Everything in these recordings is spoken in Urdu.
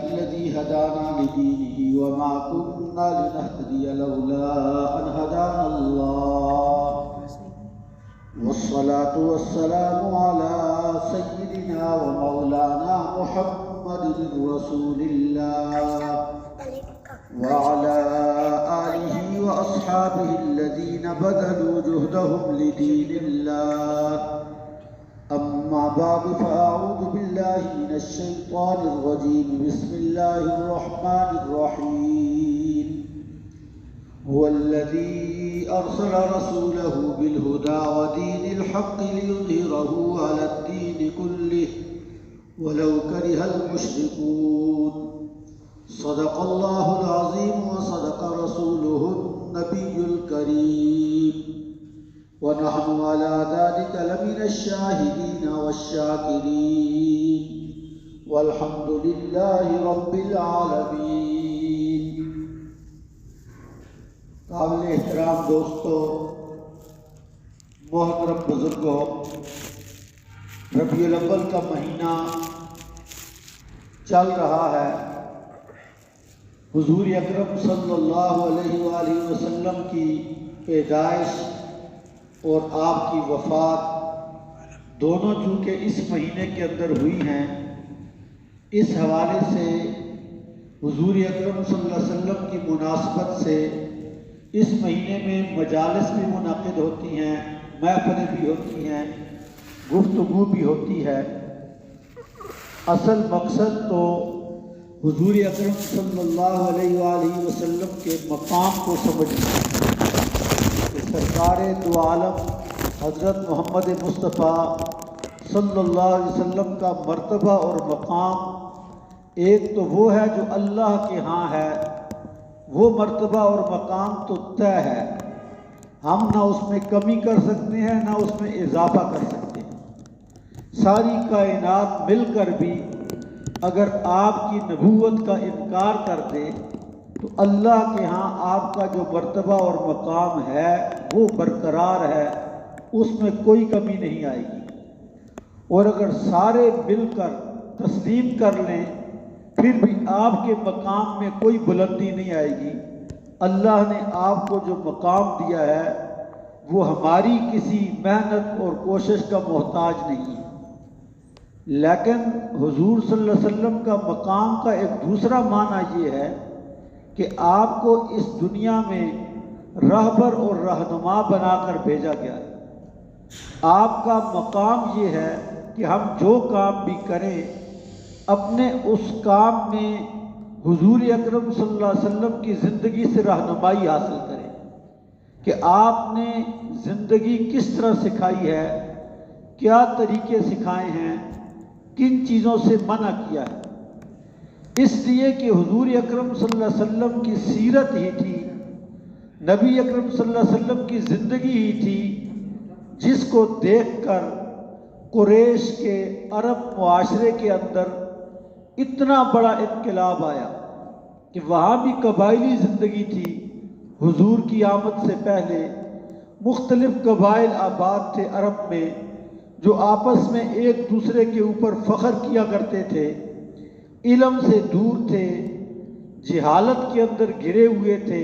الذي هدانا لدينه وما كنا لنهتدي لولا أن هدانا الله والصلاة والسلام على سيدنا ومولانا محمد رسول الله وعلى آله وأصحابه الذين بذلوا جهدهم لدين الله. أما بعد فأعوذ بالله من الشيطان الرجيم. بسم الله الرحمن الرحيم. هو الذي أرسل رسوله بالهدى ودين الحق ليظهره على الدين كله ولو كره المشركون. صدق الله العظيم وصدق رسوله النبي الكريم ونحن على ذلك لمن الشاهدين والشاكرين والحمد لله رب العالمين. قابل احترام دوستو، محترم بزرگوں، ربیع الاول کا مہینہ چل رہا ہے. حضور اکرم صلی اللہ علیہ وآلہ وسلم کی پیدائش اور آپ کی وفات دونوں چونکہ اس مہینے کے اندر ہوئی ہیں، اس حوالے سے حضور اکرم صلی اللہ علیہ وسلم کی مناسبت سے اس مہینے میں مجالس بھی منعقد ہوتی ہیں، محفلیں بھی ہوتی ہیں، گفتگو بھی ہوتی ہے. اصل مقصد تو حضور اکرم صلی اللہ علیہ وآلہ وسلم کے مقام کو سمجھنا کہ سرکار دو عالم حضرت محمد مصطفیٰ صلی اللہ علیہ وسلم کا مرتبہ اور مقام ایک تو وہ ہے جو اللہ کے ہاں ہے، وہ مرتبہ اور مقام تو طے ہے، ہم نہ اس میں کمی کر سکتے ہیں نہ اس میں اضافہ کر سکتے ہیں. ساری کائنات مل کر بھی اگر آپ کی نبوت کا انکار کر دے تو اللہ کے ہاں آپ کا جو مرتبہ اور مقام ہے وہ برقرار ہے، اس میں کوئی کمی نہیں آئے گی. اور اگر سارے مل کر تسلیم کر لیں پھر بھی آپ کے مقام میں کوئی بلندی نہیں آئے گی. اللہ نے آپ کو جو مقام دیا ہے وہ ہماری کسی محنت اور کوشش کا محتاج نہیں ہے. لیکن حضور صلی اللہ علیہ وسلم کا مقام کا ایک دوسرا معنی یہ ہے کہ آپ کو اس دنیا میں رہبر اور رہنما بنا کر بھیجا گیا ہے. آپ کا مقام یہ ہے کہ ہم جو کام بھی کریں اپنے اس کام میں حضور اکرم صلی اللہ علیہ وسلم کی زندگی سے رہنمائی حاصل کریں کہ آپ نے زندگی کس طرح سکھائی ہے، کیا طریقے سکھائے ہیں، کن چیزوں سے منع کیا ہے. اس لیے کہ حضور اکرم صلی اللہ علیہ وسلم کی سیرت ہی تھی، نبی اکرم صلی اللہ علیہ وسلم کی زندگی ہی تھی جس کو دیکھ کر قریش کے عرب معاشرے کے اندر اتنا بڑا انقلاب آیا کہ وہاں بھی قبائلی زندگی تھی. حضور کی آمد سے پہلے مختلف قبائل آباد تھے عرب میں جو آپس میں ایک دوسرے کے اوپر فخر کیا کرتے تھے، علم سے دور تھے، جہالت کے اندر گھرے ہوئے تھے،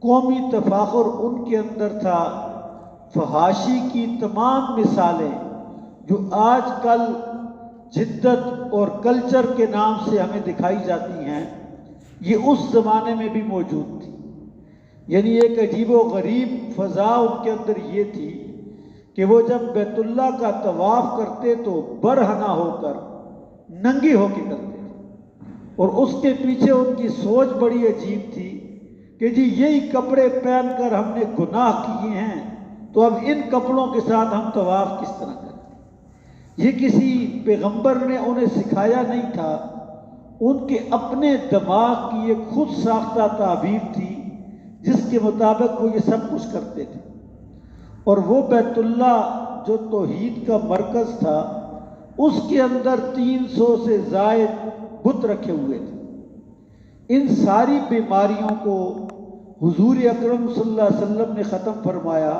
قومی تفاخر ان کے اندر تھا. فحاشی کی تمام مثالیں جو آج کل جدت اور کلچر کے نام سے ہمیں دکھائی جاتی ہیں یہ اس زمانے میں بھی موجود تھی. یعنی ایک عجیب و غریب فضا ان کے اندر یہ تھی کہ وہ جب بیت اللہ کا طواف کرتے تو برہنہ ہو کر ننگے ہو کے کرتے تھے، اور اس کے پیچھے ان کی سوچ بڑی عجیب تھی کہ جی یہی کپڑے پہن کر ہم نے گناہ کیے ہیں تو اب ان کپڑوں کے ساتھ ہم طواف کس طرح کریں. یہ کسی پیغمبر نے انہیں سکھایا نہیں تھا، ان کے اپنے دماغ کی ایک خود ساختہ تعبیر تھی جس کے مطابق وہ یہ سب کچھ کرتے تھے. اور وہ بیت اللہ جو توحید کا مرکز تھا اس کے اندر 300 سے زائد بت رکھے ہوئے تھے. ان ساری بیماریوں کو حضور اکرم صلی اللہ علیہ وسلم نے ختم فرمایا،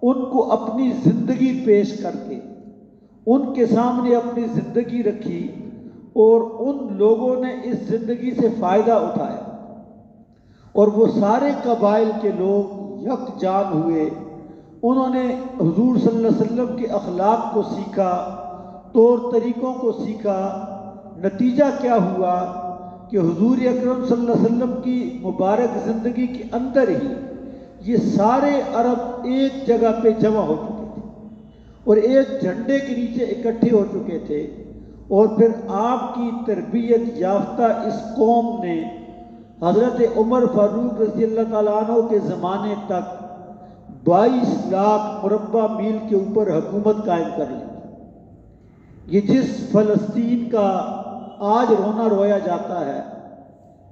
ان کو اپنی زندگی پیش کر کے ان کے سامنے اپنی زندگی رکھی، اور ان لوگوں نے اس زندگی سے فائدہ اٹھایا، اور وہ سارے قبائل کے لوگ یکجان ہوئے، انہوں نے حضور صلی اللہ علیہ وسلم کے اخلاق کو سیکھا، طور طریقوں کو سیکھا۔ نتیجہ کیا ہوا کہ حضور اکرم صلی اللہ علیہ وسلم کی مبارک زندگی کے اندر ہی یہ سارے عرب ایک جگہ پہ جمع ہو چکے تھے اور ایک جھنڈے کے نیچے اکٹھے ہو چکے تھے، اور پھر آپ کی تربیت یافتہ اس قوم نے حضرت عمر فاروق رضی اللہ تعالیٰ عنہ کے زمانے تک 22 لاکھ مربع میل کے اوپر حکومت قائم کر لی۔ یہ جس فلسطین کا آج رونا رویا جاتا ہے،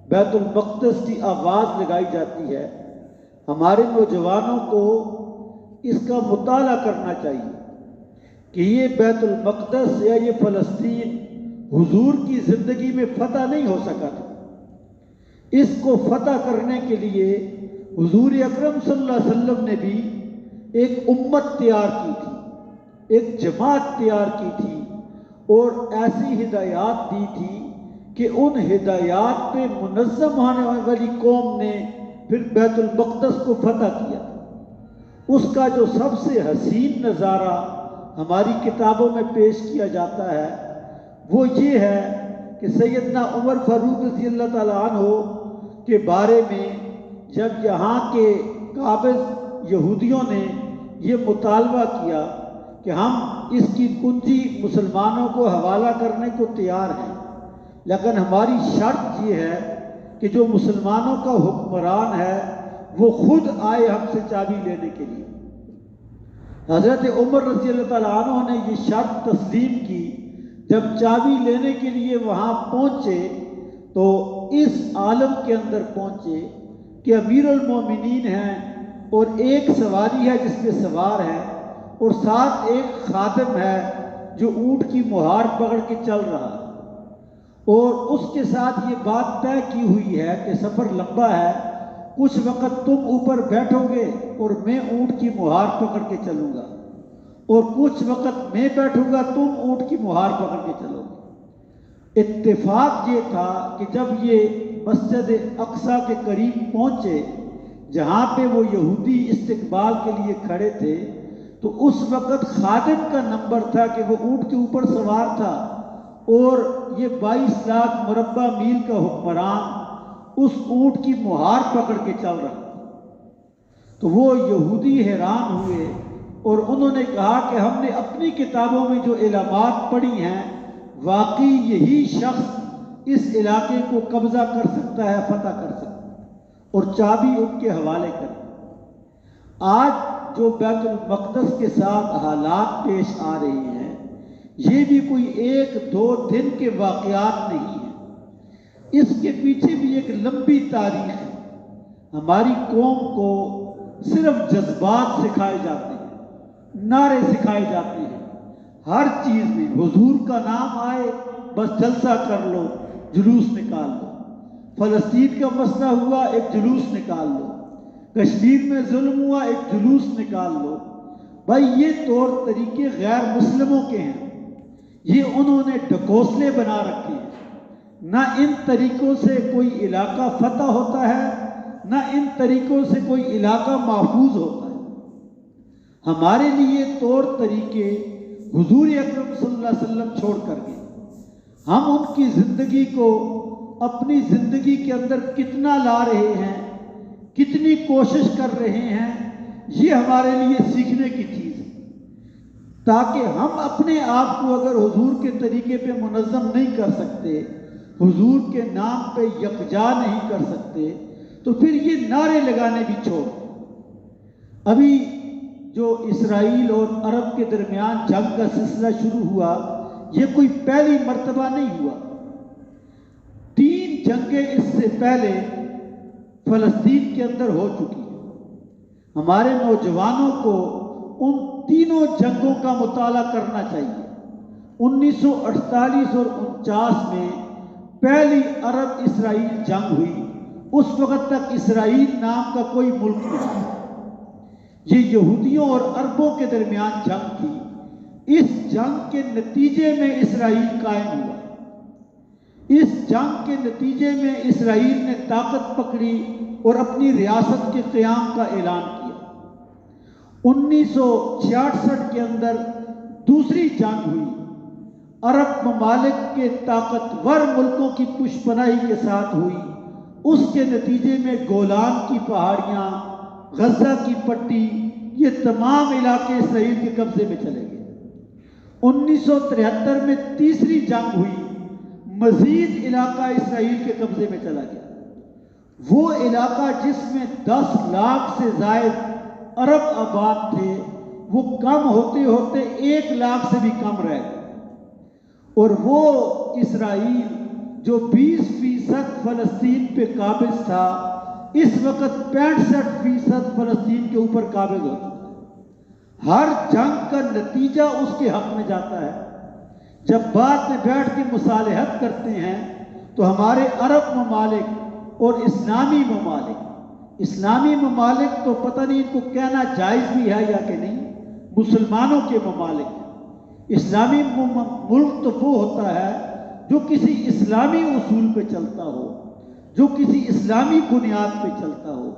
بیت المقدس کی آواز لگائی جاتی ہے، ہمارے نوجوانوں کو اس کا مطالعہ کرنا چاہیے کہ یہ بیت المقدس یا یہ فلسطین حضور کی زندگی میں فتح نہیں ہو سکا تھا۔ اس کو فتح کرنے کے لیے حضور اکرم صلی اللہ علیہ وسلم نے بھی ایک امت تیار کی تھی، ایک جماعت تیار کی تھی، اور ایسی ہدایات دی تھی کہ ان ہدایات پہ منظم ہونے والی قوم نے پھر بیت المقدس کو فتح کیا۔ اس کا جو سب سے حسین نظارہ ہماری کتابوں میں پیش کیا جاتا ہے وہ یہ ہے کہ سیدنا عمر فاروق رضی اللہ تعالیٰ عنہ کے بارے میں جب یہاں کے قابض یہودیوں نے یہ مطالبہ کیا کہ ہم اس کی کنجی مسلمانوں کو حوالہ کرنے کو تیار ہیں، لیکن ہماری شرط یہ ہے کہ جو مسلمانوں کا حکمران ہے وہ خود آئے ہم سے چابی لینے کے لیے۔ حضرت عمر رضی اللہ تعالیٰ عنہ نے یہ شرط تسلیم کی۔ جب چابی لینے کے لیے وہاں پہنچے تو اس عالم کے اندر پہنچے کہ امیر المومنین ہیں اور ایک سواری ہے جس پہ سوار ہے، اور ساتھ ایک خادم ہے جو اونٹ کی مہار پکڑ کے چل رہا ہے، اور اس کے ساتھ یہ بات طے کی ہوئی ہے کہ سفر لمبا ہے، کچھ وقت تم اوپر بیٹھو گے اور میں اونٹ کی مہار پکڑ کے چلوں گا، اور کچھ وقت میں بیٹھوں گا تم اونٹ کی مہار پکڑ کے چلو گے۔ اتفاق یہ تھا کہ جب یہ مسجد اقصیٰ کے قریب پہنچے جہاں پہ وہ یہودی استقبال کے لیے کھڑے تھے، تو اس وقت خادم کا نمبر تھا کہ وہ اونٹ کے اوپر سوار تھا، اور یہ 22 لاکھ مربع میل کا حکمران اس اونٹ کی مہار پکڑ کے چل رہا تھا۔ تو وہ یہودی حیران ہوئے اور انہوں نے کہا کہ ہم نے اپنی کتابوں میں جو علامات پڑھی ہیں، واقعی یہی شخص اس علاقے کو قبضہ کر سکتا ہے، فتح کر سکتا ہے، اور چابی ان کے حوالے کر۔ آج جو بیت المقدس کے ساتھ حالات پیش آ رہے ہیں، یہ بھی کوئی 1-2 دن کے واقعات نہیں ہیں، اس کے پیچھے بھی ایک لمبی تاریخ ہے۔ ہماری قوم کو صرف جذبات سکھائے جاتے ہیں، نعرے سکھائے جاتے ہیں، ہر چیز میں حضور کا نام آئے بس جلسہ کر لو، جلوس نکال لو، فلسطین کا مسئلہ ہوا ایک جلوس نکال لو، کشمیر میں ظلم ہوا ایک جلوس نکال لو۔ بھائی یہ طور طریقے غیر مسلموں کے ہیں، یہ انہوں نے ڈھکوسلے بنا رکھے ہیں۔ نہ ان طریقوں سے کوئی علاقہ فتح ہوتا ہے، نہ ان طریقوں سے کوئی علاقہ محفوظ ہوتا ہے۔ ہمارے لیے طور طریقے حضور اکرم صلی اللہ علیہ وسلم چھوڑ کر گئے، ہم ان کی زندگی کو اپنی زندگی کے اندر کتنا لا رہے ہیں، کتنی کوشش کر رہے ہیں، یہ ہمارے لیے سیکھنے کی چیز ہے، تاکہ ہم اپنے آپ کو اگر حضور کے طریقے پہ منظم نہیں کر سکتے، حضور کے نام پہ یکجا نہیں کر سکتے، تو پھر یہ نعرے لگانے بھی چھوڑ۔ ابھی جو اسرائیل اور عرب کے درمیان جنگ کا سلسلہ شروع ہوا، یہ کوئی پہلی مرتبہ نہیں ہوا، 3 جنگیں اس سے پہلے فلسطین کے اندر ہو چکی ہیں۔ ہمارے نوجوانوں کو ان تینوں جنگوں کا مطالعہ کرنا چاہیے۔ 1948 اور 49 میں پہلی عرب اسرائیل جنگ ہوئی، اس وقت تک اسرائیل نام کا کوئی ملک نہیں تھا، یہ یہودیوں اور عربوں کے درمیان جنگ تھی۔ اس جنگ کے نتیجے میں اسرائیل قائم ہوا، اس جنگ کے نتیجے میں اسرائیل نے طاقت پکڑی اور اپنی ریاست کے قیام کا اعلان کیا۔ 1966 کے اندر دوسری جنگ ہوئی، عرب ممالک کے طاقتور ملکوں کی پشپناہی کے ساتھ ہوئی۔ اس کے نتیجے میں گولان کی پہاڑیاں، غزہ کی پٹی، یہ تمام علاقے اسرائیل کے قبضے میں چلے گئے۔ 1973 میں تیسری جنگ ہوئی، مزید علاقہ اسرائیل کے قبضے میں چلا گیا۔ وہ علاقہ جس میں 10 لاکھ سے زائد عرب آباد تھے، وہ کم ہوتے ہوتے 1 لاکھ سے بھی کم رہ گئے، اور وہ اسرائیل جو 20% فلسطین پہ قابض تھا، اس وقت 65% فلسطین کے اوپر قابض ہوتا ہے۔ ہر جنگ کا نتیجہ اس کے حق میں جاتا ہے۔ جب بعد میں بیٹھ کے مصالحت کرتے ہیں تو ہمارے عرب ممالک اور اسلامی ممالک تو پتہ نہیں ان کو کہنا جائز بھی ہے یا کہ نہیں، مسلمانوں کے ممالک، اسلامی ملک تو وہ ہوتا ہے جو کسی اسلامی اصول پہ چلتا ہو، جو کسی اسلامی بنیاد پہ چلتا ہو۔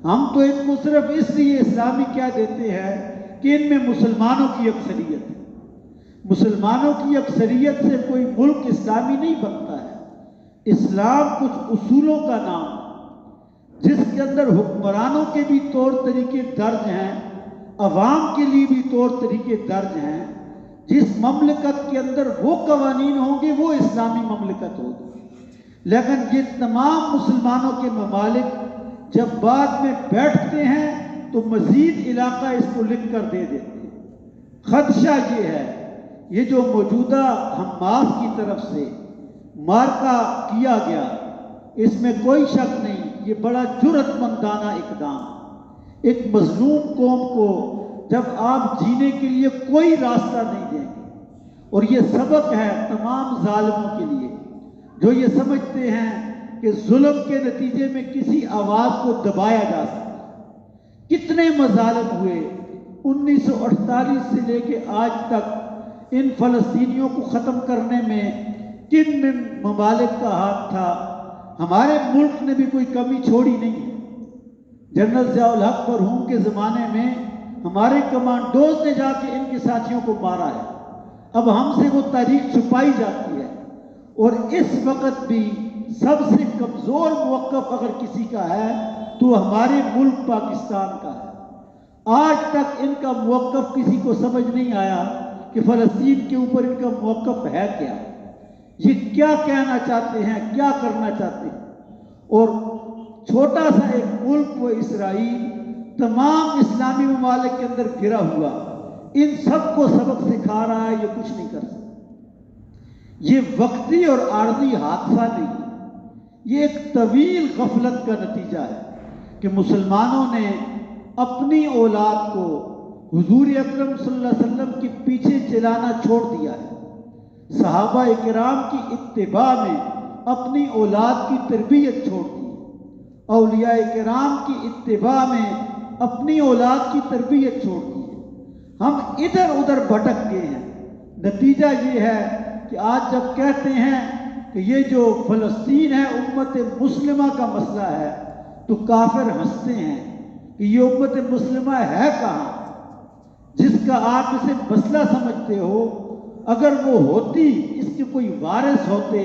ہم تو ان کو صرف اس لیے اسلامی کیا دیتے ہیں کہ ان میں مسلمانوں کی اکثریت ہے۔ مسلمانوں کی اکثریت سے کوئی ملک اسلامی نہیں بنتا ہے۔ اسلام کچھ اصولوں کا نام ہے جس کے اندر حکمرانوں کے بھی طور طریقے درج ہیں، عوام کے لیے بھی طور طریقے درج ہیں۔ جس مملکت کے اندر وہ قوانین ہوں گے وہ اسلامی مملکت ہوگی۔ لیکن یہ تمام مسلمانوں کے ممالک جب بعد میں بیٹھتے ہیں تو مزید علاقہ اس کو لکھ کر دے دیتے ہیں۔ خدشہ یہ ہے، یہ جو موجودہ حماس کی طرف سے مارکا کیا گیا، اس میں کوئی شک نہیں، یہ بڑا جرأت مندانہ اقدام۔ ایک مظلوم قوم کو جب آپ جینے کے لیے کوئی راستہ نہیں دیں گے، اور یہ سبق ہے تمام ظالموں کے لیے جو یہ سمجھتے ہیں کہ ظلم کے نتیجے میں کسی آواز کو دبایا جا سکتا ہے۔ کتنے مظالم ہوئے 1948 سے لے کے آج تک، ان فلسطینیوں کو ختم کرنے میں کن ممالک کا ہاتھ تھا؟ ہمارے ملک نے بھی کوئی کمی چھوڑی نہیں ہے۔ جنرل ضیاء الحق مرحوم کے زمانے میں ہمارے کمانڈوز نے جا کے ان کے ساتھیوں کو مارا ہے۔ اب ہم سے وہ تاریخ چھپائی جاتی ہے، اور اس وقت بھی سب سے کمزور موقف اگر کسی کا ہے تو ہمارے ملک پاکستان کا ہے۔ آج تک ان کا موقف کسی کو سمجھ نہیں آیا کہ فلسطین کے اوپر ان کا موقف ہے کیا، یہ کیا کہنا چاہتے ہیں، کیا کرنا چاہتے ہیں۔ اور چھوٹا سا ایک ملک وہ اسرائیل تمام اسلامی ممالک کے اندر گرا ہوا، ان سب کو سبق سکھا رہا ہے، یہ کچھ نہیں کر سکتا۔ یہ وقتی اور عارضی حادثہ نہیں، یہ ایک طویل غفلت کا نتیجہ ہے کہ مسلمانوں نے اپنی اولاد کو حضور اکرم صلی اللہ علیہ وسلم کے پیچھے چلانا چھوڑ دیا ہے۔ صحابہ کرام کی اتباع میں اپنی اولاد کی تربیت چھوڑ دی، اولیاء کرام کی اتباع میں اپنی اولاد کی تربیت چھوڑ دی ہے۔ ہم ادھر ادھر بھٹک گئے ہیں۔ نتیجہ یہ ہے کہ آج جب کہتے ہیں کہ یہ جو فلسطین ہے امت مسلمہ کا مسئلہ ہے، تو کافر ہنستے ہیں کہ یہ امت مسلمہ ہے کہاں جس کا آپ اسے مسئلہ سمجھتے ہو۔ اگر وہ ہوتی، اس کے کوئی وارث ہوتے،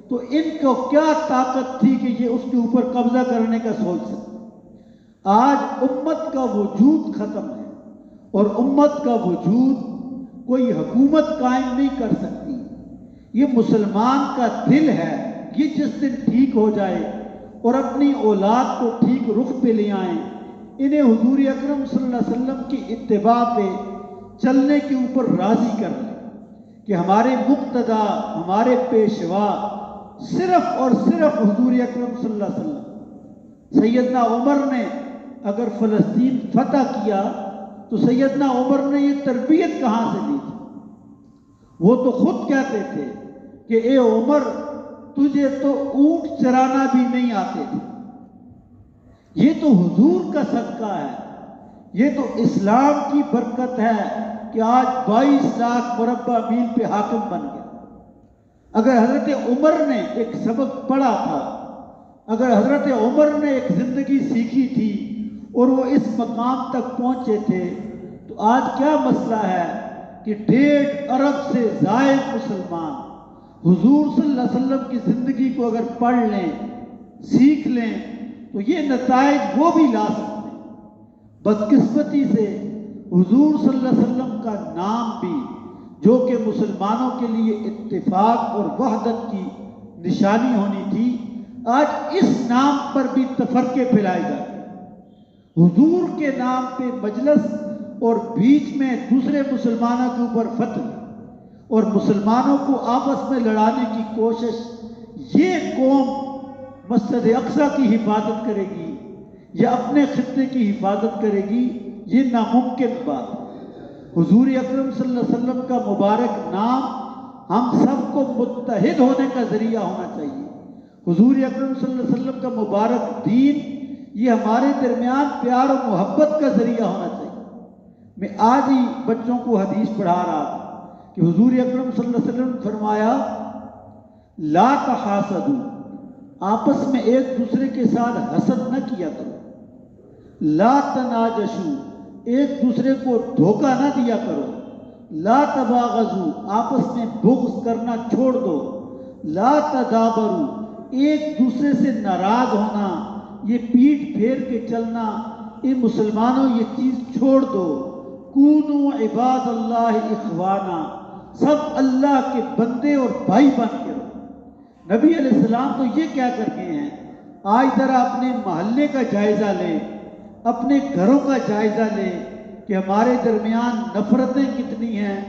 تو ان کو کیا طاقت تھی کہ یہ اس کے اوپر قبضہ کرنے کا سوچ سکتے۔ آج امت کا وجود ختم ہے، اور امت کا وجود کوئی حکومت قائم نہیں کر سکتی۔ یہ مسلمان کا دل ہے، یہ جس دن ٹھیک ہو جائے اور اپنی اولاد کو ٹھیک رخ پہ لے آئیں، انہیں حضور اکرم صلی اللہ علیہ وسلم کی اتباع پہ چلنے کے اوپر راضی کر لیں کہ ہمارے مقتدا، ہمارے پیشوا صرف اور صرف حضور اکرم صلی اللہ علیہ وسلم۔ سیدنا عمر نے اگر فلسطین فتح کیا تو سیدنا عمر نے یہ تربیت کہاں سے لی تھی؟ وہ تو خود کہتے تھے کہ اے عمر، تجھے تو اونٹ چرانا بھی نہیں آتے تھے۔ یہ تو حضور کا صدقہ ہے، یہ تو اسلام کی برکت ہے کہ آج 22 لاکھ مربع میل پہ حاکم بن گیا۔ اگر حضرت عمر نے ایک سبق پڑھا تھا، اگر حضرت عمر نے ایک زندگی سیکھی تھی اور وہ اس مقام تک پہنچے تھے، تو آج کیا مسئلہ ہے کہ 1.5 ارب سے زائد مسلمان حضور صلی اللہ علیہ وسلم کی زندگی کو اگر پڑھ لیں، سیکھ لیں، تو یہ نتائج وہ بھی لا سکتے ہیں۔ بدقسمتی سے حضور صلی اللہ علیہ وسلم کا نام بھی، جو کہ مسلمانوں کے لیے اتفاق اور وحدت کی نشانی ہونی تھی، آج اس نام پر بھی تفرقے پھیلائے جاتے ہیں۔ حضور کے نام پہ مجلس اور بیچ میں دوسرے مسلمانوں کے اوپر فتوی اور مسلمانوں کو آپس میں لڑانے کی کوشش، یہ قوم مسجد اقصیٰ کی حفاظت کرے گی یا اپنے خطے کی حفاظت کرے گی؟ یہ ناممکن بات ہے۔ حضور اکرم صلی اللہ علیہ وسلم کا مبارک نام ہم سب کو متحد ہونے کا ذریعہ ہونا چاہیے۔ حضور اکرم صلی اللہ علیہ وسلم کا مبارک دین یہ ہمارے درمیان پیار و محبت کا ذریعہ ہونا چاہیے۔ میں آج ہی بچوں کو حدیث پڑھا رہا تھا کہ حضور اکرم صلی اللہ علیہ وسلم نے فرمایا، لا تحاسدوا، آپس میں ایک دوسرے کے ساتھ حسد نہ کیا کرو، لا تناجشوا، ایک دوسرے کو دھوکہ نہ دیا کرو، لا تباغضوا، آپس میں بغض کرنا چھوڑ دو، لا تدابروا، ایک دوسرے سے ناراض ہونا، یہ پیٹھ پھیر کے چلنا، اے مسلمانوں یہ چیز چھوڑ دو، کونوا عباد اللہ اخوانا، سب اللہ کے بندے اور بھائی بن کے رہو۔ نبی علیہ السلام تو یہ کیا کرتے ہیں، آج ذرا اپنے محلے کا جائزہ لیں، اپنے گھروں کا جائزہ لیں کہ ہمارے درمیان نفرتیں کتنی ہیں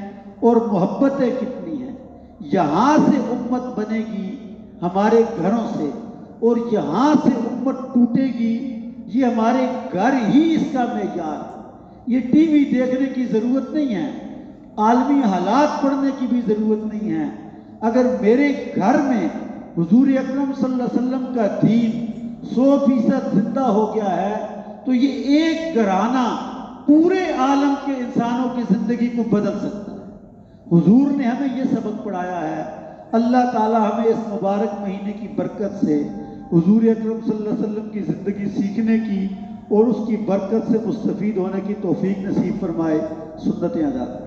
اور محبتیں کتنی ہیں۔ یہاں سے امت بنے گی ہمارے گھروں سے، اور یہاں سے امت ٹوٹے گی، یہ ہمارے گھر ہی اس کا معیار ہے۔ یہ ٹی وی دیکھنے کی ضرورت نہیں ہے، عالمی حالات پڑھنے کی بھی ضرورت نہیں ہے۔ اگر میرے گھر میں حضور اکرم صلی اللہ علیہ وسلم کا دین 100% زندہ ہو گیا ہے، تو یہ ایک گھرانہ پورے عالم کے انسانوں کی زندگی کو بدل سکتا ہے۔ حضور نے ہمیں یہ سبق پڑھایا ہے۔ اللہ تعالی ہمیں اس مبارک مہینے کی برکت سے حضور اکرم صلی اللہ علیہ وسلم کی زندگی سیکھنے کی اور اس کی برکت سے مستفید ہونے کی توفیق نصیب فرمائے، سنتیں ادا کریں۔